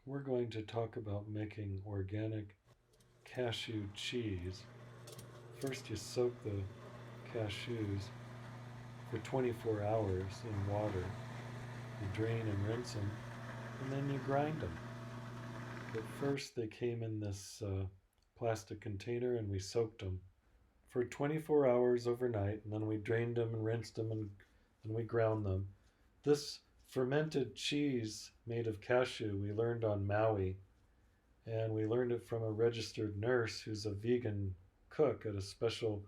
We're going to talk about making organic cashew cheese. First, you soak the cashews for 24 hours in water. You drain and rinse them, and then you grind them. But first, they came in this plastic container, and we soaked them for 24 hours overnight, and then we drained them and rinsed them, and we ground them. This fermented cheese made of cashew we learned on Maui, and we learned it from a registered nurse who's a vegan cook at a special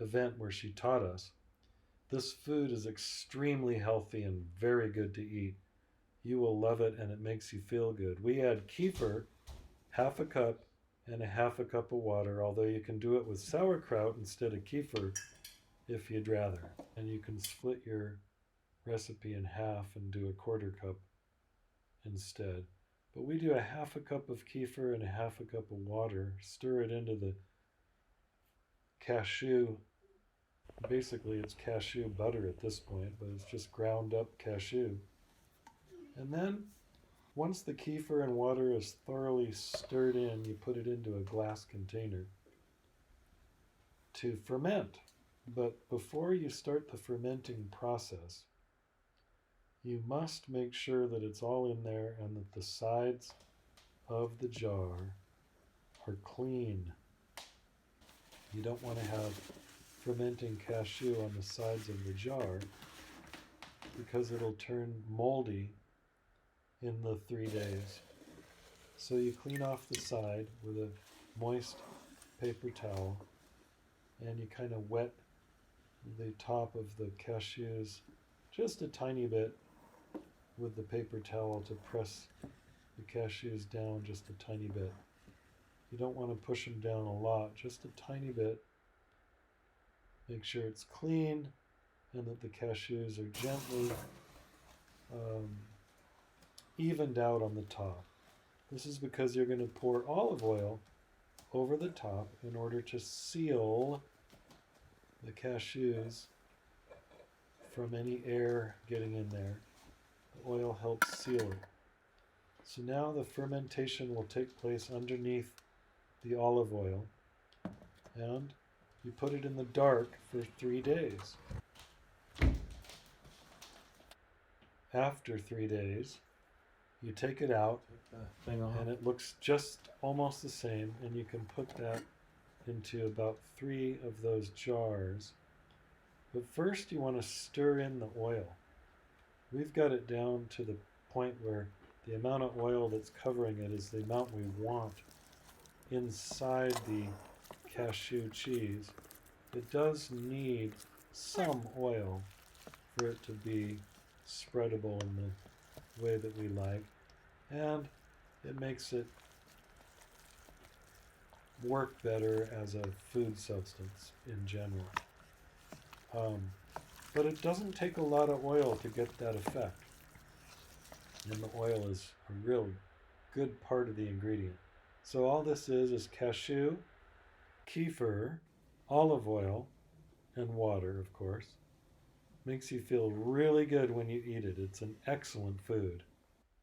event where she taught us. This food is extremely healthy and very good to eat. You will love it, and it makes you feel good. We add kefir, half a cup, and a half a cup of water, although you can do it with sauerkraut instead of kefir if you'd rather. And you can split your recipe in half and do a quarter cup instead. But we do a half a cup of kefir and a half a cup of water, stir it into the cashew. Basically, it's cashew butter at this point, but it's just ground up cashew. And then, once the kefir and water is thoroughly stirred in, you put it into a glass container to ferment. But before you start the fermenting process, you must make sure that it's all in there and that the sides of the jar are clean. You don't want to have fermenting cashew on the sides of the jar because it'll turn moldy in the 3 days. So you clean off the side with a moist paper towel, and you kind of wet the top of the cashews just a tiny bit with the paper towel to press the cashews down just a tiny bit. You don't want to push them down a lot, just a tiny bit. Make sure it's clean and that the cashews are gently evened out on the top. This is because you're going to pour olive oil over the top in order to seal the cashews from any air getting in there. The oil helps seal it. So now the fermentation will take place underneath the olive oil, and you put it in the dark for 3 days. After 3 days, you take it out, and it looks just almost the same, and you can put that into about 3 of those jars. But first you want to stir in the oil. We've got it down to the point where the amount of oil that's covering it is the amount we want inside the cashew cheese. It does need some oil for it to be spreadable in the way that we like, and it makes it work better as a food substance in general. But it doesn't take a lot of oil to get that effect, and the oil is a real good part of the ingredient. So all this is cashew, kefir, olive oil, and water, of course. Makes you feel really good when you eat it. It's an excellent food.